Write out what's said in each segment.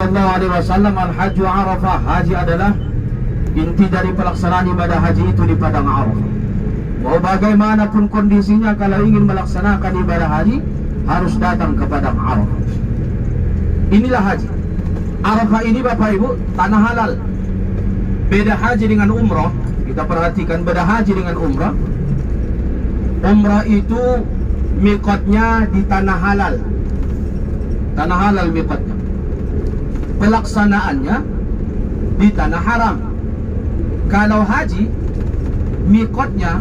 Sallallahu Alaihi Wasallam, al-hajju Arafah, haji adalah inti dari pelaksanaan ibadah haji itu di padang Arafah. Mau bagaimanapun kondisinya, kalau ingin melaksanakan ibadah haji harus datang ke padang Arafah. Inilah haji. Arafah ini Bapak Ibu tanah halal. Beda haji dengan umrah. Kita perhatikan beda haji dengan umrah. Umrah itu miqatnya di tanah halal. Tanah halal miqatnya. Pelaksanaannya di tanah haram. Kalau haji miqatnya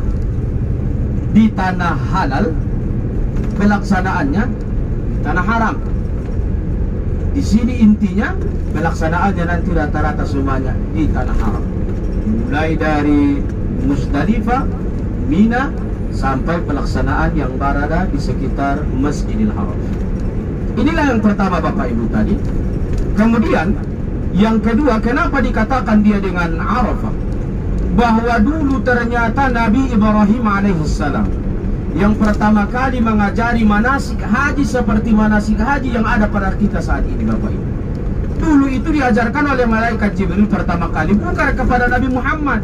di tanah halal, pelaksanaannya di tanah haram. Di sini intinya pelaksanaannya nanti rata-rata semuanya di tanah haram. Mulai dari Musdalifah, Mina, sampai pelaksanaan yang berada di sekitar Masjidil Haram. Inilah yang pertama Bapak Ibu tadi. Kemudian yang kedua, kenapa dikatakan dia dengan Arafah? Bahwa dulu ternyata Nabi Ibrahim alaihissalam yang pertama kali mengajari manasik haji seperti manasik haji yang ada pada kita saat ini Bapak Ibu. Dulu itu diajarkan oleh malaikat Jibril pertama kali, bukan kepada Nabi Muhammad,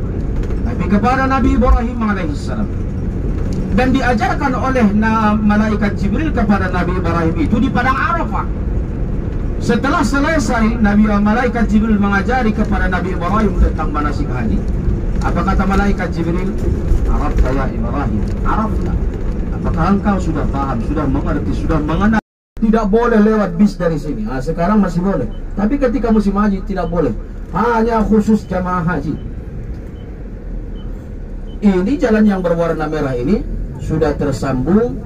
tapi kepada Nabi Ibrahim alaihissalam. Dan diajarkan oleh malaikat Jibril kepada Nabi Ibrahim itu di padang Arafah. Setelah selesai malaikat Jibril mengajari kepada Nabi Ibrahim tentang manasik haji, apa kata malaikat Jibril? Arafta ya Ibrahim, arafta. Apakah engkau sudah paham, sudah mengerti, sudah mengenal? Tidak boleh lewat bis dari sini. Sekarang masih boleh, tapi ketika musim haji tidak boleh. Hanya khusus jamaah haji. Ini jalan yang berwarna merah ini sudah tersambung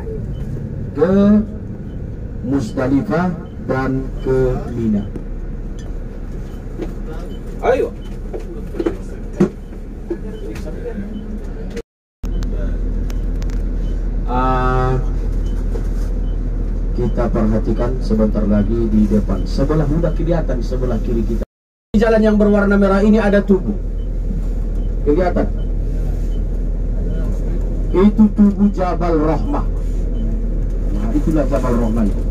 ke Musdalifah dan ke Mina. Ayo. Kita perhatikan sebentar lagi di depan. Sebelah sudah kelihatan, sebelah kiri kita. Di jalan yang berwarna merah ini ada tugu. Kelihatan? Itu tugu Jabal Rahmah. Nah, itulah Jabal Rahmah itu.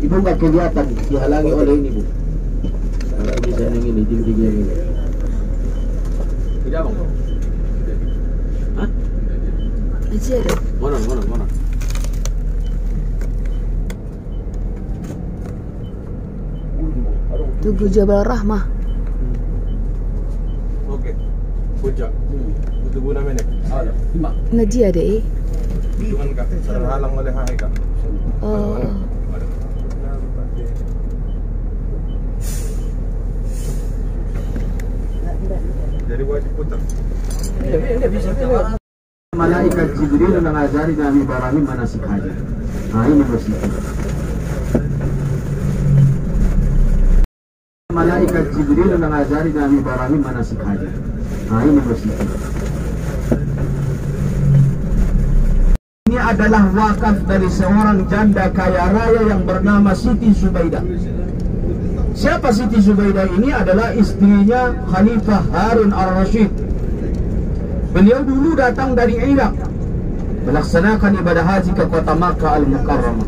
Ibu nggak kelihatan, dihalangi oleh ini Bu. Nah, ini saya yang ini, dinding yang ini. Tidak Bang? Hah? Mana? Tugu Jabal Rahmah. Oke. Puncak. Tugu namanya. Ada. Nadia ada Cuman Kak, terhalang oleh hai Kak. Oh. Jadi wajib putar. Dia bisa. Malaikat Jibril mengajari Nabi Ibrahim manasik haji. Nah, ini bersih. Malaikat Jibril mengajari Nabi Ibrahim manasik haji. Nah, ini bersih. Ini adalah wakaf dari seorang janda kaya raya yang bernama Siti Zubaidah. Siapa Siti Zubaidah ini? Adalah istrinya Khalifah Harun al-Rashid. Beliau dulu datang dari Irak melaksanakan ibadah haji ke kota Makkah al-Mukarramah.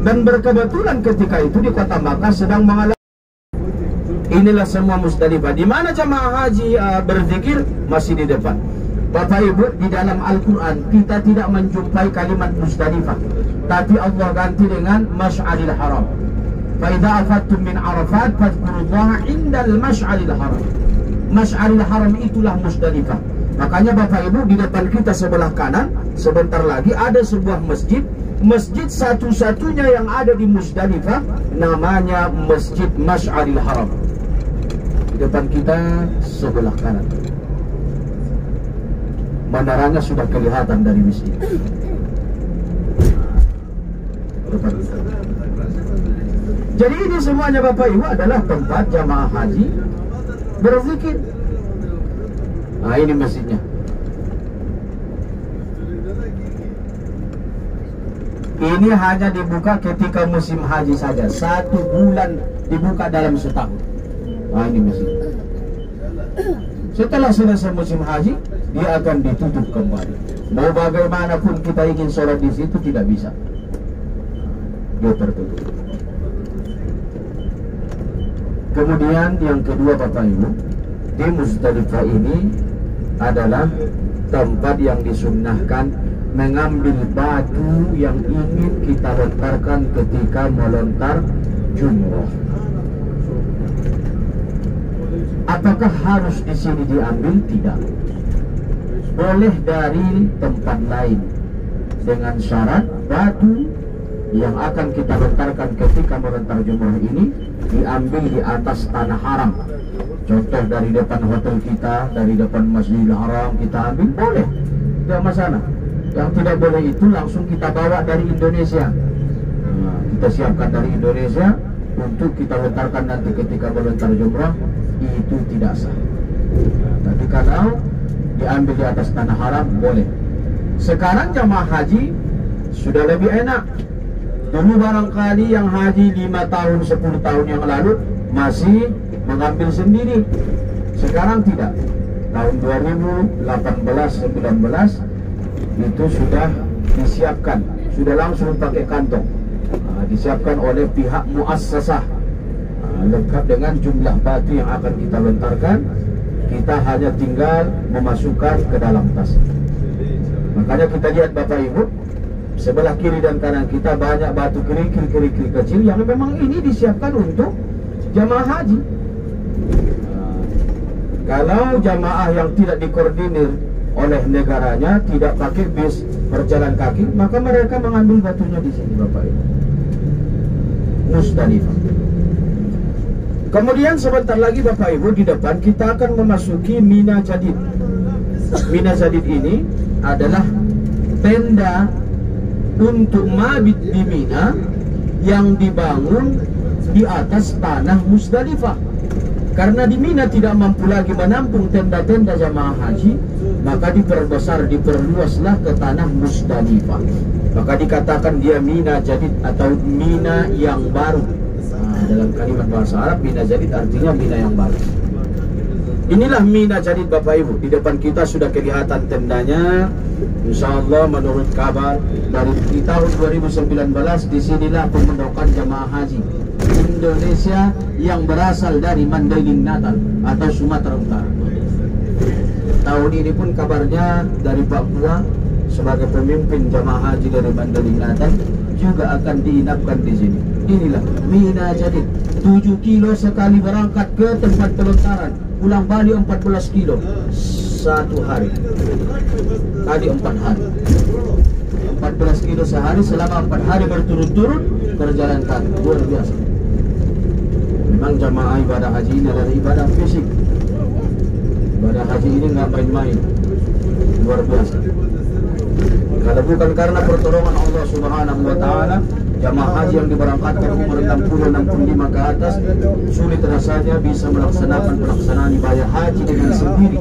Dan berkebetulan ketika itu di kota Makkah sedang mengalami. Inilah semua Musdalifah. Di mana jamaah haji berzikir? Masih di depan. Bapak Ibu, di dalam Al-Quran kita tidak menjumpai kalimat Musdalifah, tapi Allah ganti dengan Mash'aril Haram. Fa'idha afattum min Arafat fadhkurullaha indal Mash'aril Haram. Mash'aril Haram itulah Musdalifah. Makanya Bapak Ibu, di depan kita sebelah kanan sebentar lagi ada sebuah masjid. Masjid satu-satunya yang ada di Musdalifah namanya Masjid Mash'aril Haram. Di depan kita sebelah kanan. Menaranya sudah kelihatan dari masjid. Jadi ini semuanya Bapak Ibu adalah tempat jamaah haji berzikir. Nah, ini masjidnya. Ini hanya dibuka ketika musim haji saja. 1 bulan dibuka dalam setahun. Nah, ini masjid. Setelah selesai musim haji, dia akan ditutup kembali. Mau bagaimanapun kita ingin sholat di situ tidak bisa. Dia tertutup. Kemudian yang kedua Bapak Ibu, di Muzdalifah ini adalah tempat yang disunnahkan mengambil batu yang ingin kita lontarkan ketika melontar jumroh. Apakah harus di sini diambil? Tidak. Boleh dari tempat lain, dengan syarat batu yang akan kita lontarkan ketika melontar jumroh ini diambil di atas tanah haram. Contoh dari depan hotel kita, dari depan Masjidil Haram kita ambil, boleh, tidak masalah. Yang tidak boleh itu langsung kita bawa dari Indonesia. Nah, kita siapkan dari Indonesia untuk kita lontarkan nanti ketika melontar jumrah, itu tidak sah. Tapi kalau diambil di atas tanah haram, boleh. Sekarang jamaah haji sudah lebih enak. Dulu barangkali yang haji 5 tahun, 10 tahun yang lalu masih mengambil sendiri. Sekarang tidak. Tahun 2018-19 itu sudah disiapkan, sudah langsung pakai kantong. Disiapkan oleh pihak muassasah, lengkap dengan jumlah batu yang akan kita lontarkan. Kita hanya tinggal memasukkan ke dalam tas. Makanya kita lihat Bapak Ibu, sebelah kiri dan kanan kita banyak batu kerikil kecil yang memang ini disiapkan untuk jamaah haji. Kalau jamaah yang tidak dikoordinir oleh negaranya, tidak pakai bis, berjalan kaki, maka mereka mengambil batunya di sini Bapak Ibu. Muzdalifah. Kemudian sebentar lagi Bapak Ibu, di depan kita akan memasuki Mina Jadid. Mina Jadid ini adalah tenda untuk mabit di Mina yang dibangun di atas tanah Muzdalifah. Karena di Mina tidak mampu lagi menampung tenda-tenda jamaah haji, maka diperbesar, diperluaslah ke tanah Muzdalifah. Maka dikatakan dia Mina Jadid atau Mina yang baru. Dalam kalimat bahasa Arab, Mina Jadid artinya Mina yang baru. Inilah Mina Jadid Bapak Ibu. Di depan kita sudah kelihatan tendanya. Insya Allah menurut kabar dari di tahun 2019 disinilah pemondokan jamaah haji Indonesia yang berasal dari Mandailing Natal atau Sumatera Utara. Tahun ini pun kabarnya dari Papua sebagai pemimpin jamaah haji dari Mandailing Natal juga akan diinapkan di sini. Inilah Mina Jadid. 7 kilo sekali berangkat ke tempat pelontaran, pulang balik 14 kilo satu hari. Tadi 4 hari. 14 kilo sehari selama 4 hari berturut-turut berjalan kaki. Luar biasa. Memang jamaah ibadah haji ini adalah ibadah fisik. Ibadah haji ini nggak main-main. Luar biasa. Kalau bukan karena pertolongan Allah Subhanahu wa Ta'ala, jamaah haji yang diberangkatkan umur 60-65 ke atas sulit rasanya bisa melaksanakan pelaksanaan ibadah haji dengan sendiri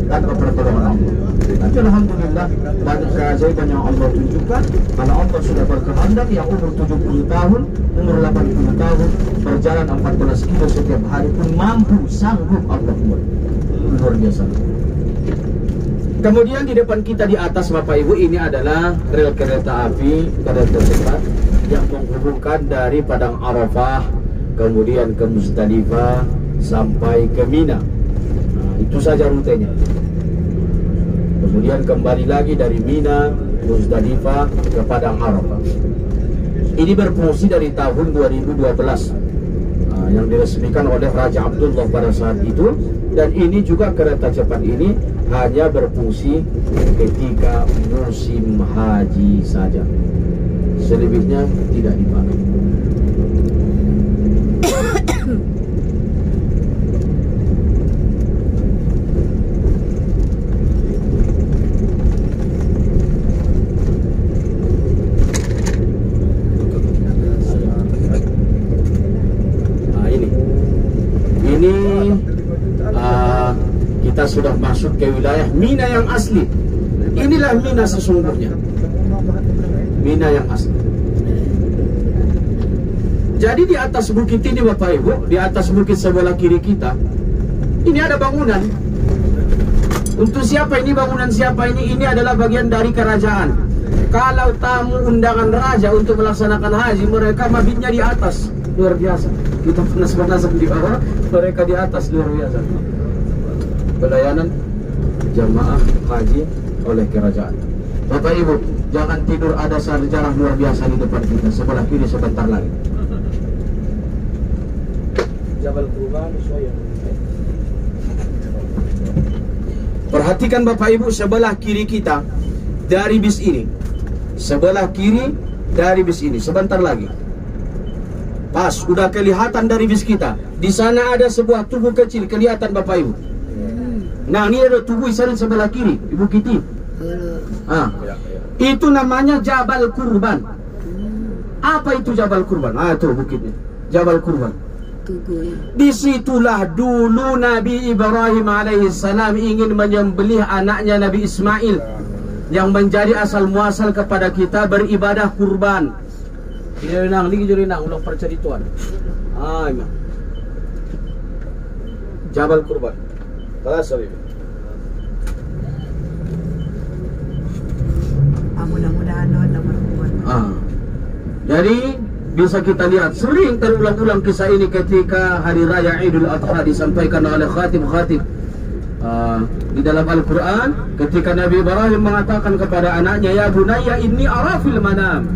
tanpa pertolongan Allah. Tapi alhamdulillah banyak keajaiban yang Allah tunjukkan. Kalau Allah sudah berkehendak, yang umur 70 tahun, umur 80 tahun berjalan 14 kilo setiap hari pun mampu, sanggup Allah buat. Luar biasa. Kemudian di depan kita di atas Bapak Ibu, ini adalah rel kereta api, kereta cepat yang menghubungkan dari Padang Arafah kemudian ke Muzdalifah sampai ke Mina. Nah, itu saja rutenya. Kemudian kembali lagi dari Mina, Muzdalifah ke Padang Arafah. Ini berfungsi dari tahun 2012, yang diresmikan oleh Raja Abdullah pada saat itu. Dan ini juga kereta cepat ini hanya berfungsi ketika musim haji saja. Selebihnya tidak dipakai. Kita sudah masuk ke wilayah Mina yang asli. Inilah Mina sesungguhnya. Mina yang asli. Jadi di atas bukit ini Bapak Ibu, di atas bukit sebelah kiri kita, ini ada bangunan. Untuk siapa ini bangunan, siapa ini? Ini adalah bagian dari kerajaan. Kalau tamu undangan raja untuk melaksanakan haji, mereka mabitnya di atas. luar biasa. Kita panas-panasan di bawah, mereka di atas, luar biasa. Pelayanan jamaah haji oleh kerajaan. Bapak Ibu, jangan tidur, ada sejarah luar biasa di depan kita. Sebelah kiri sebentar lagi. Jabal Kurban. Perhatikan Bapak Ibu, sebelah kiri kita dari bis ini. Sebelah kiri dari bis ini, sebentar lagi. Pas, udah kelihatan dari bis kita. Di sana ada sebuah tubuh kecil, kelihatan Bapak Ibu. Nah, ini ada tubuh di sana sebelah kiri, Ibu Kiti. Itu namanya Jabal Kurban. Apa itu Jabal Kurban? Itu bukitnya, Jabal Kurban. Disitulah dulu Nabi Ibrahim alaihissalam ingin menyembelih anaknya Nabi Ismail, yang menjadi asal muasal kepada kita beribadah kurban. Ini nang lagi jadi nang ulang percerituan. Jabal Kurban. Kelas sorry. Mudah-mudahan Jadi bisa kita lihat sering terulang-ulang kisah ini ketika hari raya Idul Adha disampaikan oleh khatib-khatib di dalam Al-Quran, ketika Nabi Ibrahim mengatakan kepada anaknya, ya bunayya inni ara fil manam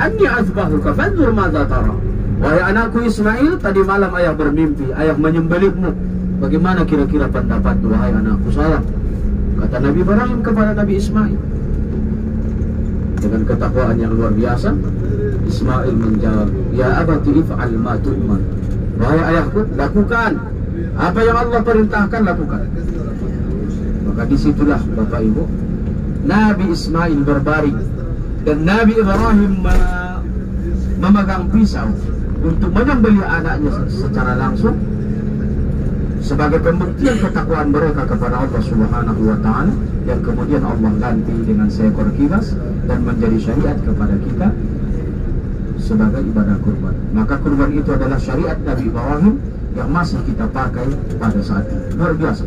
anni azbahuka fanzur madza tara. Wahai anakku Ismail, tadi malam ayah bermimpi, ayah menyembelihmu. Bagaimana kira-kira pendapatmu wahai anakku sayang? Kata Nabi Ibrahim kepada Nabi Ismail. Dengan ketakwaan yang luar biasa, Ismail menjawab, ya abati if'al ma tu'mar. Wahai ayahku, lakukan apa yang Allah perintahkan, lakukan. Maka disitulah Bapak Ibu, Nabi Ismail berbaring dan Nabi Ibrahim memegang pisau untuk menyembelih anaknya secara langsung sebagai pembuktian ketakwaan mereka kepada Allah Subhanahu wa Ta'ala, yang kemudian Allah ganti dengan seekor kibas dan menjadi syariat kepada kita sebagai ibadah kurban. Maka kurban itu adalah syariat Nabi Ibrahim yang masih kita pakai pada saat ini. Luar biasa.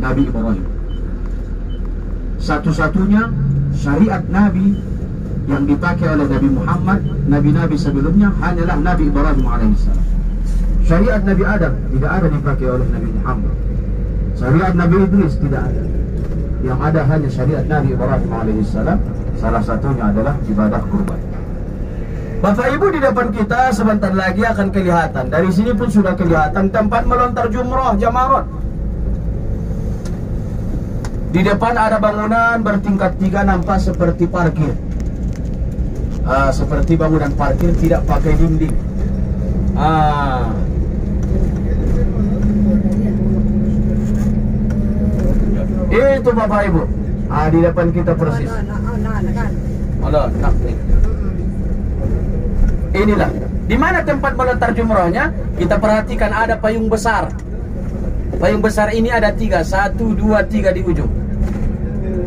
Nabi Ibrahim, satu-satunya syariat Nabi yang dipakai oleh Nabi Muhammad. Nabi-Nabi sebelumnya hanyalah Nabi Ibrahim alaihissalam. Syariat Nabi Adam tidak ada dipakai oleh Nabi Muhammad. Syariat Nabi Idris tidak ada. Yang ada hanya syariat Nabi Ibrahim alaihissalam. Salah satunya adalah ibadah kurban. Bapak Ibu, di depan kita sebentar lagi akan kelihatan. Dari sini pun sudah kelihatan tempat melontar jumroh Jamarot. Di depan ada bangunan bertingkat 3, nampak seperti parkir. Seperti bangunan parkir tidak pakai dinding. Itu Bapak Ibu. Di depan kita persis. Inilah. Di mana tempat melontar jumrohnya? Kita perhatikan ada payung besar. Payung besar ini ada 3, 1, 2, 3 di ujung.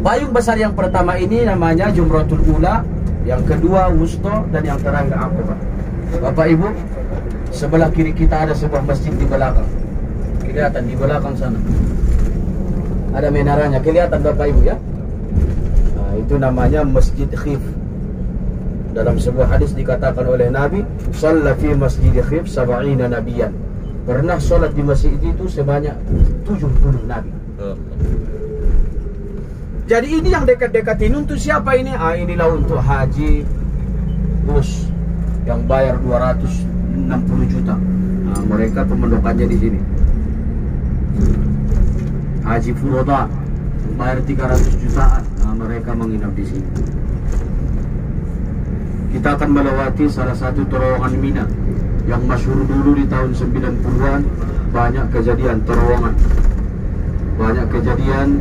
Payung besar yang pertama ini namanya Jumratul Ula, yang kedua Wusto, dan yang terakhir Aqabah. Bapak Ibu, sebelah kiri kita ada sebuah masjid di belakang. Kelihatan di belakang sana. Ada menaranya, kelihatan Bapak Ibu ya. Itu namanya Masjid Khif. Dalam sebuah hadis dikatakan oleh Nabi, "Shalla fi Masjid Khif 70 nabiyan." Pernah sholat di masjid itu sebanyak 70 nabi. Jadi ini yang dekat-dekat ini untuk siapa ini? Inilah untuk haji bus yang bayar 260 juta. Mereka pemondokannya di sini. Haji Furoda bayar 300 jutaan. Mereka menginap di sini. Kita akan melewati salah satu terowongan Mina yang masyhur dulu di tahun 90-an. Banyak kejadian terowongan, banyak kejadian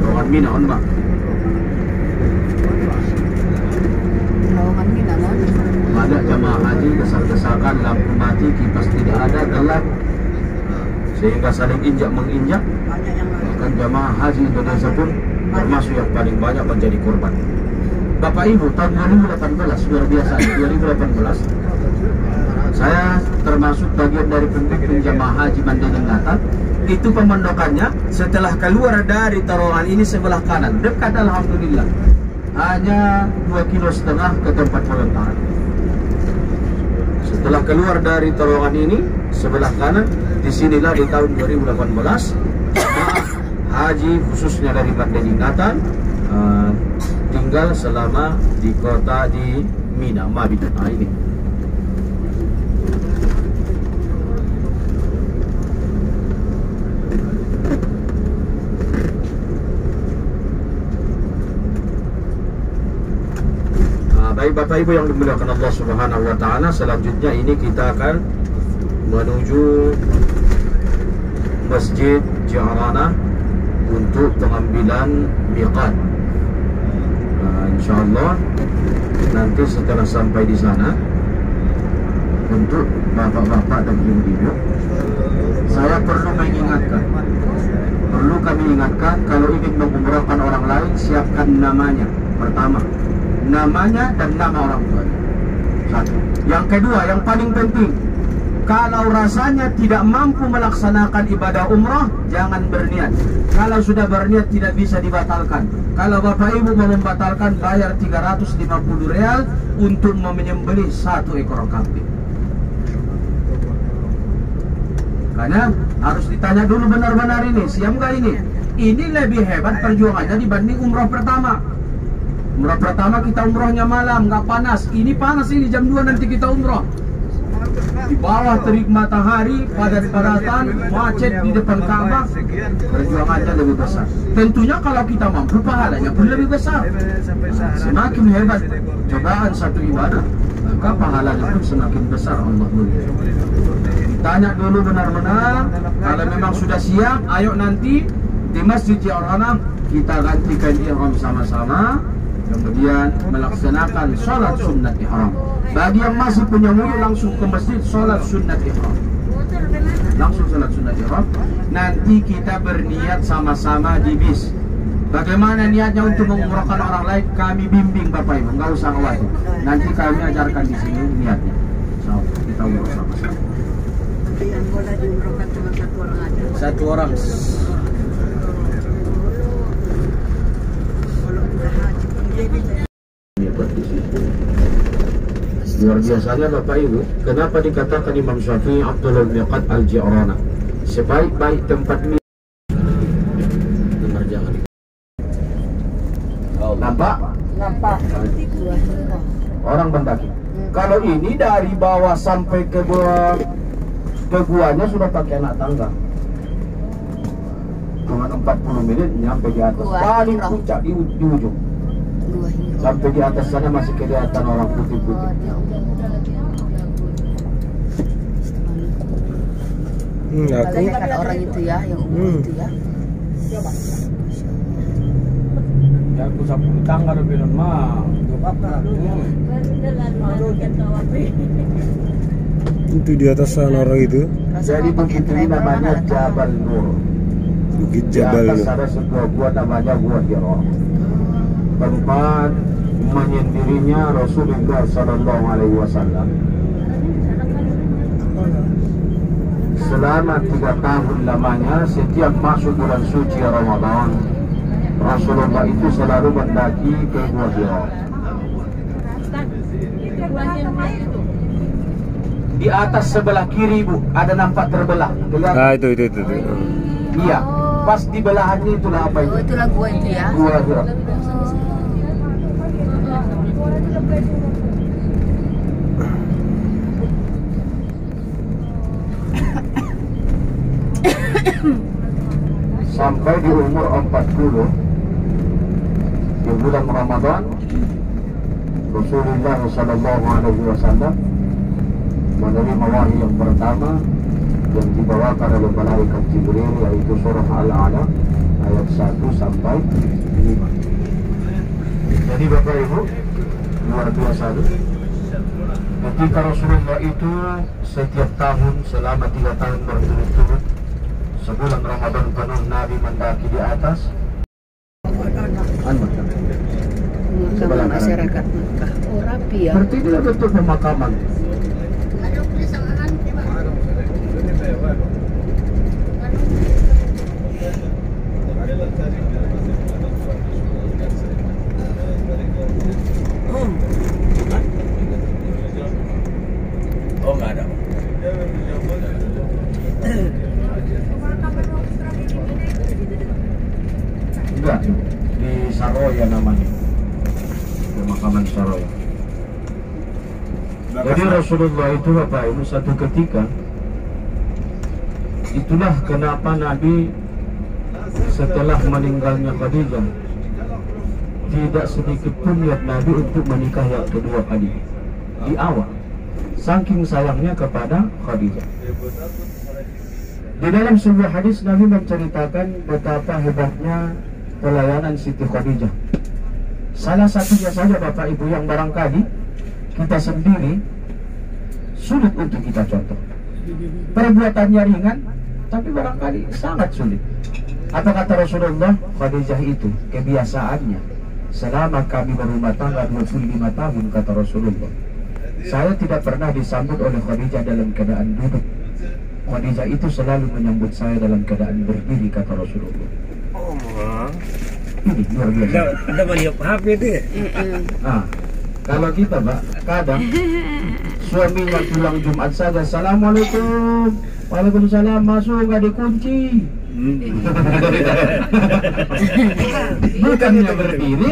terowongan Mina, Mbak. Terowongan Mina, Ada jamaah haji desak-desakan, lampu mati, kipas tidak ada, gelap, sehingga saling injak menginjak. Bahkan jamaah haji Indonesia pun termasuk yang paling banyak menjadi korban. Bapak Ibu, tahun 2018 luar biasa. 2018 saya termasuk bagian dari pemimpin jamaah haji Mandailing Natal. Itu pemondokannya setelah keluar dari terowongan ini sebelah kanan, dekat alhamdulillah. hanya 2,5 kilo ke tempat pelontaran. Setelah keluar dari terowongan ini, sebelah kanan, disinilah di tahun 2018 haji khususnya dari Madinah tinggal selama di kota di Mina, Mabit. Nah, ini. Baik Bapak Ibu yang dimuliakan Allah Subhanahu wa taala, selanjutnya ini kita akan menuju Masjid Ji'rana untuk pengambilan miqat. Insyaallah nanti setelah sampai di sana, untuk bapak-bapak dan ibu-ibu, saya perlu kami ingatkan kalau ingin mengumrahkan orang lain, siapkan namanya. Pertama, namanya dan nama orang tuanya. Satu. Yang kedua, yang paling penting, kalau rasanya tidak mampu melaksanakan ibadah umrah, jangan berniat. Kalau sudah berniat tidak bisa dibatalkan. Kalau Bapak Ibu mau membatalkan, bayar 350 real untuk menyembelih 1 ekor kambing. Karena harus ditanya dulu benar-benar ini, siap nggak ini? Ini lebih hebat perjuangannya dibanding umrah pertama. Umrah pertama kita umrahnya malam, nggak panas. Ini panas, ini jam 2 nanti kita umrah. Di bawah terik matahari, padat-padatan, macet di depan Ka'bah. Perjuangannya lebih besar. Tentunya kalau kita mampu, pahalanya pun lebih besar. Semakin hebat cobaan satu ibadah, maka pahalanya pun semakin besar. Allah mulia. Tanya dulu benar-benar. Kalau memang sudah siap, ayo nanti di Masjid Ji'rana kita gantikan ihram sama-sama, kemudian melaksanakan sholat sunnat ihram. Bagi yang masih punya wudhu, langsung ke masjid sholat sunnat ihram. Langsung sholat sunnat ihram. Nanti kita berniat sama-sama di bis. Bagaimana niatnya untuk mengumrahkan orang lain, kami bimbing Bapak Ibu, nggak usah khawatir. Nanti kami ajarkan di sini niatnya. So, kita umrah sama-sama. Yang boleh diumrahkan cuma 1 orang aja. 1 orang. Luar biasanya Bapak Ibu, kenapa dikatakan Imam Syafi'i Abdul Miqat Al-Ji'rana, sebaik-baik tempat miqat. Nampak? Nampak. Orang mendaki. Kalau ini dari bawah sampai ke bawah, ke guanya sudah pakai anak tangga. Cuma 40 menit nyampe di atas. Paling puncak di ujung. Sampai di atas sana masih kelihatan orang putih-putih. Tadi kan orang itu ya, yang umur itu ya. Ya aku sapu tangga lebih lemah. Itu di atas sana orang itu. Jadi bukit ini namanya Jabal Nur. Bukit Di Jabal atas Nur. ada sebuah gua namanya Gua Hira. Tempat menyendirinya Rasulullah Sallallahu Alaihi Wasallam. Selama 3 tahun lamanya, setiap masuk bulan suci Ramadan, Rasulullah itu selalu mendaki ke Gua Hira. Di atas sebelah kiri Bu, ada nampak terbelah. Kelihatan? Ah itu. Iya, pas di belahannya itulah apa itu? Oh, itulah gua itu ya. Gua Hira. Sampai di umur 40 di bulan Ramadan, Rasulullah Sallallahu Alaihi Wasallam menerima wahyu yang pertama yang dibawakan oleh malaikat Jibril, yaitu surah Al-A'la ayat 1 sampai 5. Jadi Bapak Ibu, luar biasa. Ketika Rasulullah itu setiap tahun selama 3 tahun berturut-turut, sebulan Ramadan penuh Nabi mendaki di atas Pemakaman masyarakat Makkah. Oh, rapi ya. Berarti itu betul pemakaman. Jadi Rasulullah itu Bapak Ibu satu ketika, itulah kenapa Nabi setelah meninggalnya Khadijah tidak sedikit pun niat Nabi untuk menikah yang kedua kali di awal, saking sayangnya kepada Khadijah. Di dalam sebuah hadis Nabi menceritakan betapa hebatnya pelayanan Siti Khadijah. Salah satunya saja Bapak Ibu yang barangkali kita sendiri sulit untuk kita contoh. Perbuatannya ringan, tapi barangkali sangat sulit. Apa kata Rasulullah? Khadijah itu kebiasaannya selama kami berumah tangga 25 tahun, kata Rasulullah, saya tidak pernah disambut oleh Khadijah dalam keadaan duduk. Khadijah itu selalu menyambut saya dalam keadaan berdiri, kata Rasulullah. Ini luar biasa. Ada banyak HP itu ya? Nah, kalau kita Pak, kadang suaminya pulang Jumat saja, Assalamualaikum, Waalaikumsalam, masuk, nggak dikunci. Bukannya berdiri,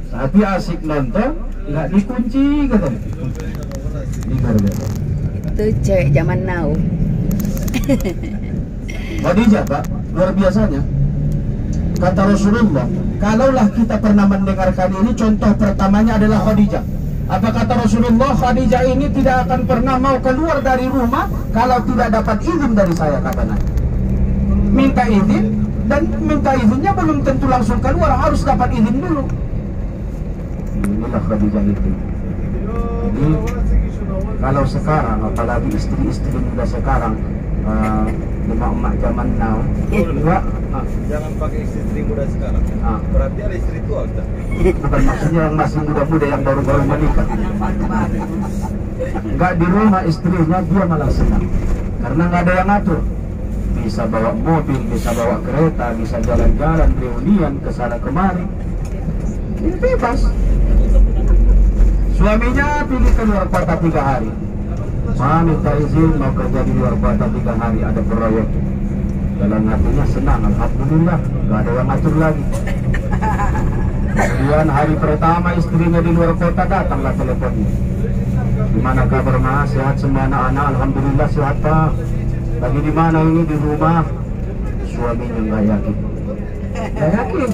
tapi asik nonton, nggak dikunci, katanya. Ini luar biasa. Itu cewek zaman now. Khadijah Pak, luar biasanya. Kata Rasulullah, kalaulah kita pernah mendengarkan ini, contoh pertamanya adalah Khadijah. Apa kata Rasulullah? Khadijah ini tidak akan pernah mau keluar dari rumah kalau tidak dapat izin dari saya, kata Nabi. Minta izin, dan minta izinnya belum tentu langsung keluar, harus dapat izin dulu. Inilah Khadijah itu. Jadi kalau sekarang, apalagi istri-istri muda sekarang, emak-emak zaman now, enggak, Jangan pakai istri muda sekarang. Berarti ada istri tua kita. bukan maksudnya yang masih muda-muda yang baru-baru menikah. Enggak di rumah istrinya, dia malah senang karena nggak ada yang ngatur. Bisa bawa mobil, bisa bawa kereta, bisa jalan-jalan, reunian ke sana kemari. Ini bebas. Suaminya pilih keluar kota 3 hari. Minta izin mau kerja di luar kota 3 hari, ada proyek. Dalam hatinya senang, alhamdulillah, gak ada yang ngatur lagi. Kemudian hari pertama istrinya di luar kota, datanglah teleponnya. Gimana kabar Mas? Sehat semua anak-anak? Alhamdulillah sehat Pak. Lagi di mana ini? Di rumah. Suaminya nggak yakin. Nggak yakin.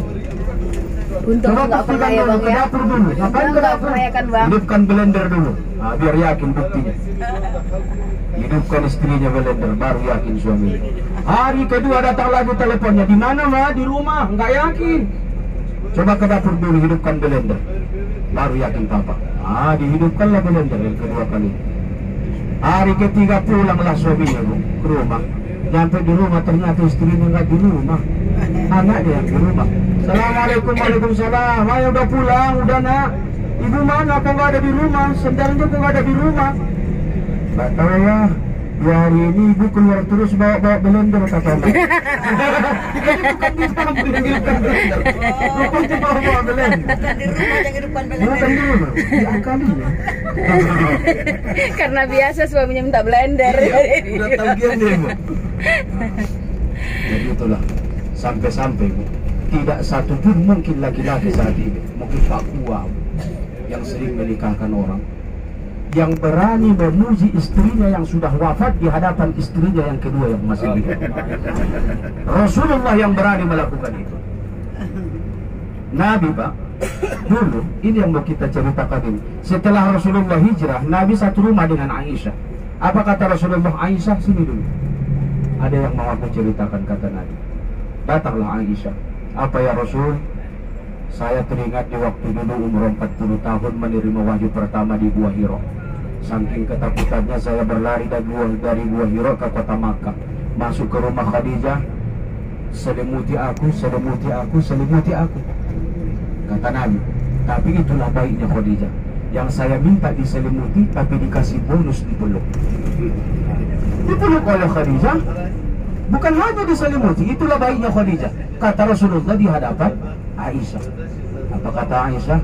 Untung nggak pernah ya Bang ke ya. dapur dulu. Ngapain ke Nggak dapur? pernah ya kan Bang. Hidupkan blender dulu. Nah, biar yakin buktinya. Hidupkan istrinya blender, baru yakin suaminya. Hari kedua datang lagi teleponnya. Di mana Mbak? Di rumah. Nggak yakin. Coba ke dapur dulu, hidupkan blender. Baru yakin Papa. Dihidupkanlah blender yang kedua kali. Hari ketiga pulanglah suaminya ke rumah. Sampai di rumah ternyata istrinya nggak di rumah. Anak dia yang di rumah. Assalamualaikum, waalaikumsalam. Ayo udah pulang, udah nak. Ibu mana? Kok nggak ada di rumah? Sendalnya kok nggak ada di rumah? Nggak tahu ya. Di hari ini ibu keluar terus bawa blender, kata Mbak. Bukan di dalam blender. Rupanya bawa blender. Bukan di rumah, jangan depan Bukan blender. di rumah. Diakalinya. Karena biasa suaminya minta blender. Iya, udah tahu dia nih Bu. Jadi itulah, sampai-sampai Bu, tidak satu pun mungkin laki-laki saat ini, mungkin Papua yang sering menikahkan orang, yang berani memuji istrinya yang sudah wafat di hadapan istrinya yang kedua yang masih hidup. Rasulullah yang berani melakukan itu. Nabi Pak, dulu ini yang mau kita ceritakan ini. Setelah Rasulullah hijrah, Nabi satu rumah dengan Aisyah. Apa kata Rasulullah? Aisyah sini dulu. Ada yang mau aku ceritakan, kata Nabi. Datanglah Aisyah. Apa ya Rasul? Saya teringat di waktu dulu umur 40 tahun menerima wahyu pertama di Gua Hiro. Saking ketakutannya saya berlari dari Gua Hiro ke kota Makkah. Masuk ke rumah Khadijah. Selimuti aku, selimuti aku, selimuti aku. Kata Nabi, tapi itulah baiknya Khadijah. Yang saya minta diselimuti, tapi dikasih bonus dipeluk. Dipeluk oleh Khadijah, bukan hanya diselimuti, itulah baiknya Khadijah. Kata Rasulullah di hadapan Aisyah. Apa kata Aisyah?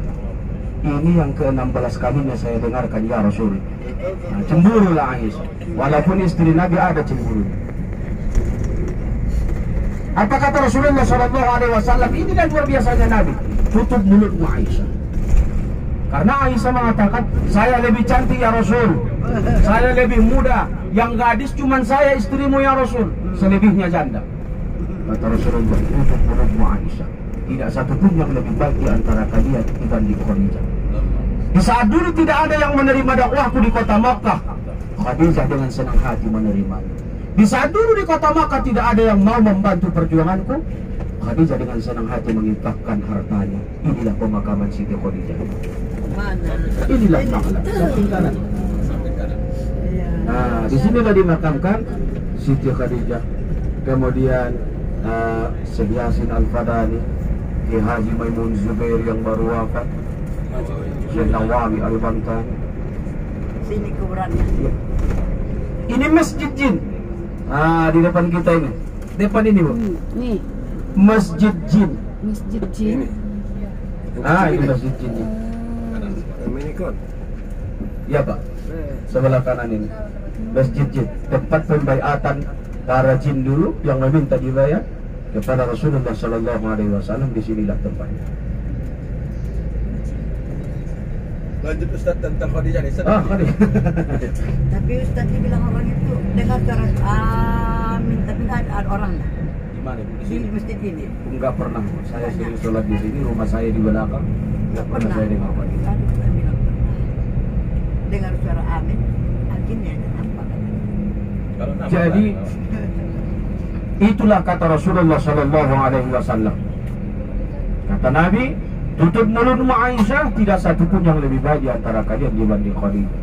Ini yang ke-16 kalinya saya dengarkan ya Rasul. Nah, cemburulah Aisyah. Walaupun istri Nabi ada cemburu. Apa kata Rasulullah SAW? Inilah luar biasanya Nabi. Tutup mulutmu Aisyah. Karena Aisyah mengatakan, saya lebih cantik ya Rasul, saya lebih muda, yang gadis cuman saya istrimu ya Rasul, selebihnya janda. Kata Rasulullah, untuk menurutmu Aisyah, tidak satu pun yang lebih baik di antara kalian dibanding Khadijah. Di saat dulu tidak ada yang menerima dakwahku di kota Makkah, Khadijah dengan senang hati menerimanya. Di saat dulu di kota Makkah tidak ada yang mau membantu perjuanganku, Khadijah dengan senang hati menginfakkan hartanya. Inilah pemakaman Siti Khadijah. Mana? Inilah makna samping kanan. Iya. Nah, di sinilah dimakamkan Siti Khadijah. Kemudian Syekh Yasin Al-Fadani, Ki Haji Maimun Zubair yang baru wafat, Syekh Nawawi Al-Bantani. Sini kuburannya. Ini Masjid Jin. Di depan kita ini. Depan ini, Bu. Nih, Masjid Jin. Masjid Jin. Ini Masjid Jin. Minikon. Ya, Pak. Sebelah kanan ini. Masjid Jin, tempat pembaiatan para jin dulu yang meminta dibayar kepada Rasulullah Sallallahu Alaihi Wasallam. Di sinilah tempatnya. Lanjut Ustaz tentang Khadijah nih. Khadijah. Tapi Ustaz ini bilang orang itu dengar suara amin, tapi nggak ada orang lah. Di mana, Bu? Di Di sini. masjid ini. Enggak pernah. Saya sering sholat di sini, rumah saya di belakang. Enggak pernah saya dengar Khadijah. Tadi Ustaz bilang pernah. Dengar suara amin, akhirnya ada nampak. Kalau nama Jadi itulah kata Rasulullah Sallallahu Alaihi Wasallam. Kata Nabi, tutup mulutmu Aisyah, tidak satu pun yang lebih baik di antara kalian dibanding Khadijah.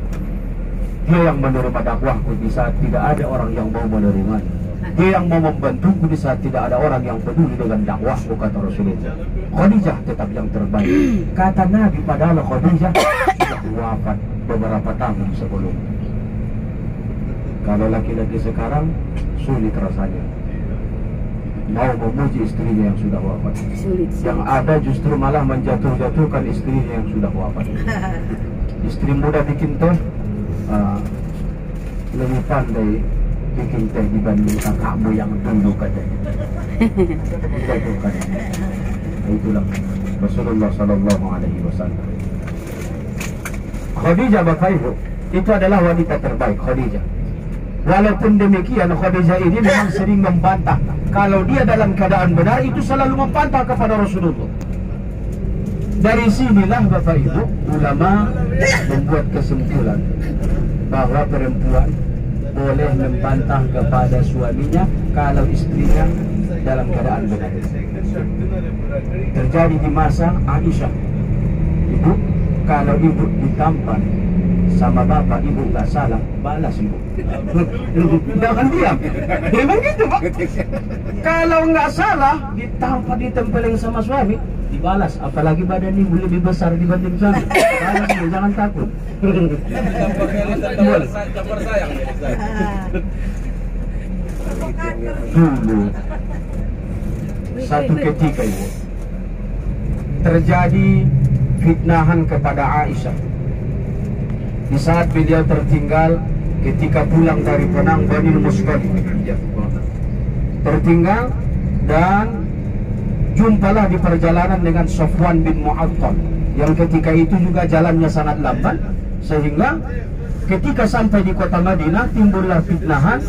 Dia yang menerima dakwahku di saat tidak ada orang yang mau menerimanya. Dia yang mau membantuku di saat tidak ada orang yang peduli dengan dakwahku, kata Rasulullah. Khadijah tetap yang terbaik. Kata Nabi, padahal Khadijah sudah wafat beberapa tahun sebelum. Kalau laki-laki sekarang sulit rasanya mau memuji istrinya yang sudah wafat. Sulit. Yang ada justru malah menjatuh-jatuhkan istrinya yang sudah wafat. Istri muda bikin teh lebih pandai bikin teh dibanding kakakmu yang dulu katanya. Menjatuhkan. Itulah Rasulullah Sallallahu Alaihi Wasallam. Khadijah, Bapak Ibu, itu adalah wanita terbaik, Khadijah. Walaupun demikian, Khadijah ini memang sering membantah. Kalau dia dalam keadaan benar, itu selalu membantah kepada Rasulullah. Dari sinilah Bapak Ibu, ulama membuat kesimpulan bahwa perempuan boleh membantah kepada suaminya kalau istrinya dalam keadaan benar. Terjadi di masa Aisyah. Ibu, kalau ibu ditampar sama bapak, ibu nggak salah, balas ibu. Jangan diam. Memang gitu, Pak. Kalau nggak salah, ditampar, ditempelin sama suami, dibalas. Apalagi badan ibu lebih besar dibanding suami, balas ibu, jangan takut. campur sayang. Dulu satu ketika ibu terjadi fitnahan kepada Aisyah di saat beliau tertinggal ketika pulang dari perang Bani Musqal. Tertinggal dan jumpalah di perjalanan dengan Safwan bin Mu'attal yang ketika itu juga jalannya sangat lambat, sehingga ketika sampai di kota Madinah timbullah fitnahan